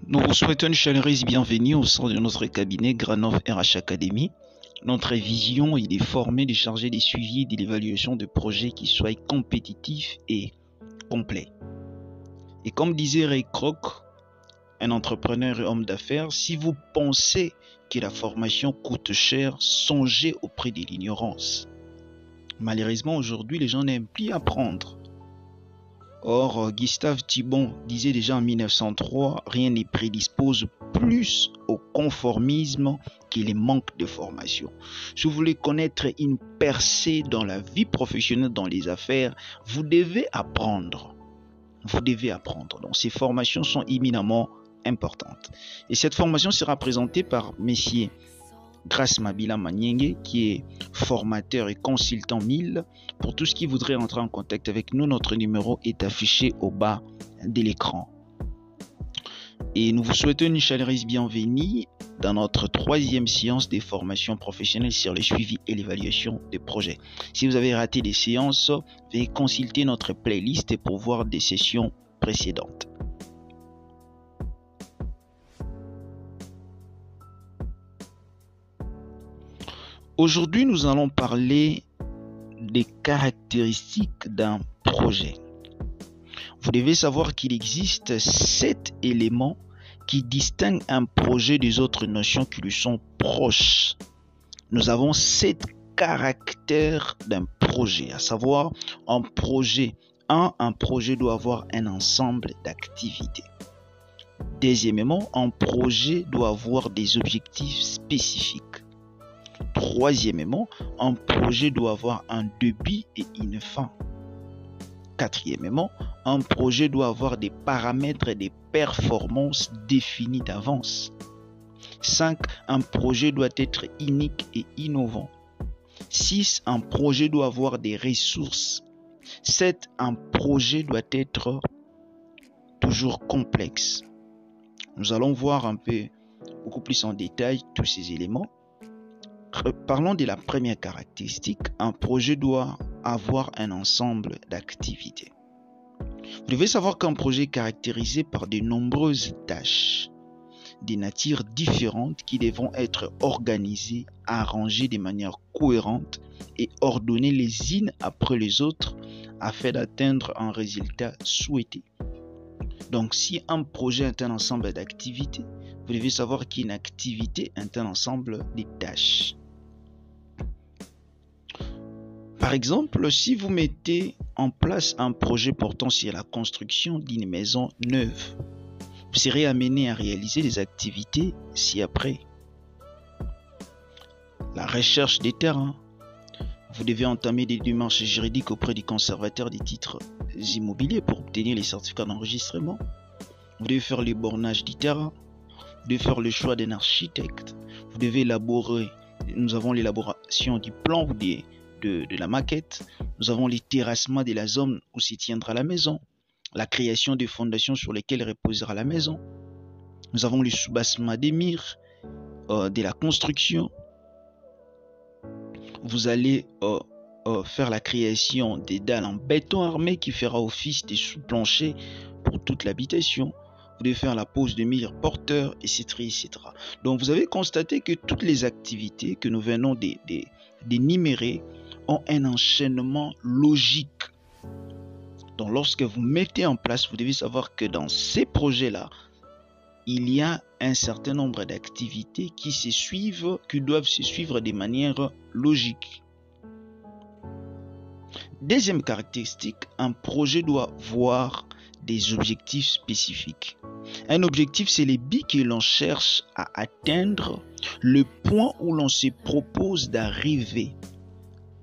Nous vous souhaitons une chaleureuse bienvenue au sein de notre cabinet Granov RH Academy. Notre vision est de former, de charger des suivis et de l'évaluation de projets qui soient compétitifs et complets. Et comme disait Ray Kroc, un entrepreneur et homme d'affaires, si vous pensez que la formation coûte cher, songez au prix de l'ignorance. Malheureusement, aujourd'hui, les gens n'aiment plus apprendre. Or, Gustave Thibon disait déjà en 1903, rien ne prédispose plus au conformisme que les manques de formation. Si vous voulez connaître une percée dans la vie professionnelle, dans les affaires, vous devez apprendre. Vous devez apprendre. Donc, ces formations sont éminemment importantes. Et cette formation sera présentée par messieurs Grace Mabila Manienge, qui est formateur et consultant 1000. Pour tout ce qui voudrait entrer en contact avec nous, notre numéro est affiché au bas de l'écran. Et nous vous souhaitons une chaleureuse bienvenue dans notre 3e séance des formations professionnelles sur le suivi et l'évaluation des projets. Si vous avez raté des séances, veuillez consulter notre playlist pour voir des sessions précédentes. Aujourd'hui, nous allons parler des caractéristiques d'un projet. Vous devez savoir qu'il existe 7 éléments qui distinguent un projet des autres notions qui lui sont proches. Nous avons 7 caractères d'un projet, à savoir un projet doit avoir un ensemble d'activités. Deuxièmement, un projet doit avoir des objectifs spécifiques. Troisièmement, un projet doit avoir un début et une fin. Quatrièmement, un projet doit avoir des paramètres et des performances définis d'avance. 5. Un projet doit être unique et innovant. 6. Un projet doit avoir des ressources. 7. Un projet doit être toujours complexe. Nous allons voir beaucoup plus en détail tous ces éléments. Parlons de la première caractéristique, un projet doit avoir un ensemble d'activités. Vous devez savoir qu'un projet est caractérisé par de nombreuses tâches, des natures différentes qui devront être organisées, arrangées de manière cohérente et ordonnées les unes après les autres afin d'atteindre un résultat souhaité. Donc, si un projet est un ensemble d'activités, vous devez savoir qu'une activité est un ensemble de tâches. Par exemple, si vous mettez en place un projet portant sur la construction d'une maison neuve, vous serez amené à réaliser des activités ci-après. La recherche des terrains. Vous devez entamer des démarches juridiques auprès du conservateur des titres immobiliers pour obtenir les certificats d'enregistrement. Vous devez faire le bornage du terrain. Vous devez faire le choix d'un architecte. Vous devez élaborer. Nous avons l'élaboration du plan de la maquette. Nous avons les terrassements de la zone où s'y tiendra la maison. La création des fondations sur lesquelles reposera la maison. Nous avons le soubassement des murs, de la construction. Vous allez faire la création des dalles en béton armé qui fera office de sous-plancher pour toute l'habitation. Vous devez faire la pose de murs porteurs, etc., etc. Donc, vous avez constaté que toutes les activités que nous venons d'énumérer ont un enchaînement logique. Donc, lorsque vous mettez en place, vous devez savoir que dans ces projets-là, il y a un certain nombre d'activités qui doivent se suivre de manière logique. Deuxième caractéristique, un projet doit avoir des objectifs spécifiques. Un objectif, c'est les buts que l'on cherche à atteindre, le point où l'on se propose d'arriver.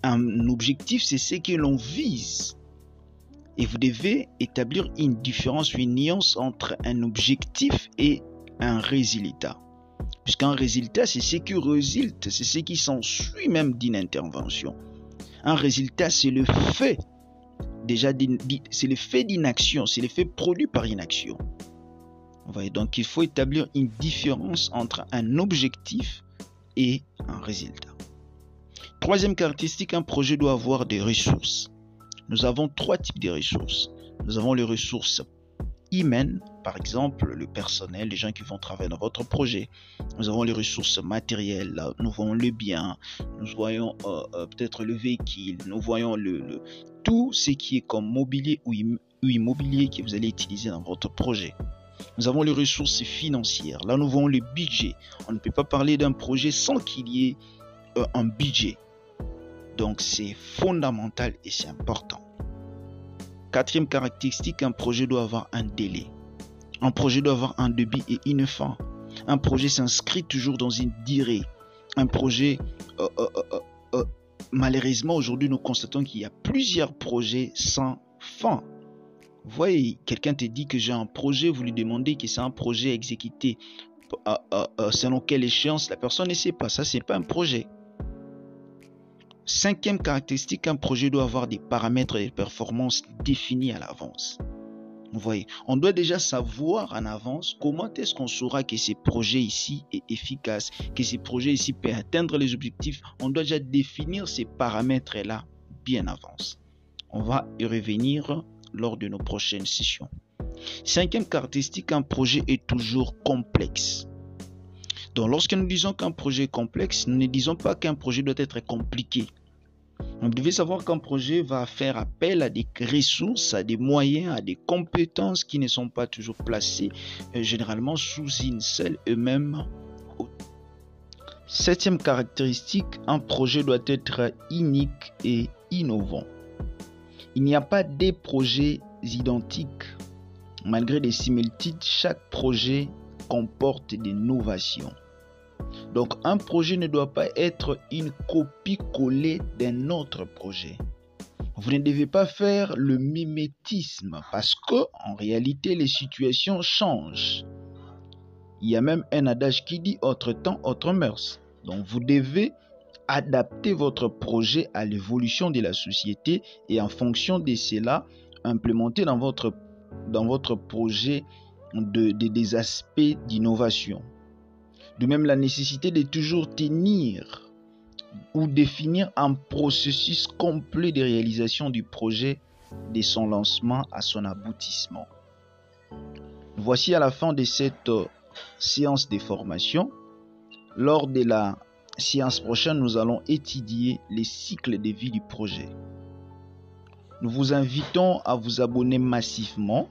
Un objectif, c'est ce que l'on vise. Et vous devez établir une différence, une nuance entre un objectif et un résultat. Puisqu'un résultat, c'est ce qui résulte, c'est ce qui s'ensuit même d'une intervention. Un résultat, c'est le fait, c'est le fait d'une action, c'est le fait produit par une action. Vous voyez, donc il faut établir une différence entre un objectif et un résultat. Troisième caractéristique, un projet doit avoir des ressources. Nous avons 3 types de ressources. Nous avons les ressources humaines, par exemple le personnel, les gens qui vont travailler dans votre projet. Nous avons les ressources matérielles, nous voyons le bien, nous voyons peut-être le véhicule, nous voyons tout ce qui est comme mobilier ou immobilier que vous allez utiliser dans votre projet. Nous avons les ressources financières. Là, nous voyons le budget. On ne peut pas parler d'un projet sans qu'il y ait un budget. Donc, c'est fondamental et c'est important. Quatrième caractéristique, un projet doit avoir un délai. Un projet doit avoir un début et une fin. Un projet s'inscrit toujours dans une durée. Un projet, malheureusement, aujourd'hui, nous constatons qu'il y a plusieurs projets sans fin. Vous voyez, quelqu'un te dit que j'ai un projet, vous lui demandez que c'est un projet exécuté selon quelle échéance, la personne ne sait pas. Ça, c'est pas un projet. Cinquième caractéristique, un projet doit avoir des paramètres et des performances définis à l'avance. Vous voyez, on doit déjà savoir en avance comment est-ce qu'on saura que ce projet ici est efficace, que ce projet ici peut atteindre les objectifs. On doit déjà définir ces paramètres-là bien en avance. On va y revenir lors de nos prochaines sessions. Cinquième caractéristique, un projet est toujours complexe. Donc, lorsque nous disons qu'un projet est complexe, nous ne disons pas qu'un projet doit être compliqué. Vous devez savoir qu'un projet va faire appel à des ressources, à des moyens, à des compétences qui ne sont pas toujours placées généralement sous une seule et même. Septième caractéristique, un projet doit être unique et innovant. Il n'y a pas des projets identiques. Malgré des similitudes, chaque projet comporte des novations. Donc, un projet ne doit pas être une copie-collée d'un autre projet. Vous ne devez pas faire le mimétisme parce que, en réalité, les situations changent. Il y a même un adage qui dit autre temps, autre mœurs. Donc, vous devez adapter votre projet à l'évolution de la société et en fonction de cela, implémenter dans votre projet des aspects d'innovation. De même, la nécessité de toujours tenir ou définir un processus complet de réalisation du projet de son lancement à son aboutissement. Voici à la fin de cette séance de formation. Lors de la séance prochaine, nous allons étudier les cycles de vie du projet. Nous vous invitons à vous abonner massivement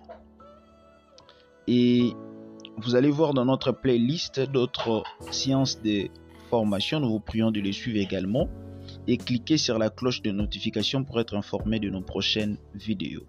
et vous allez voir dans notre playlist d'autres séances de formation. Nous vous prions de les suivre également et cliquez sur la cloche de notification pour être informé de nos prochaines vidéos.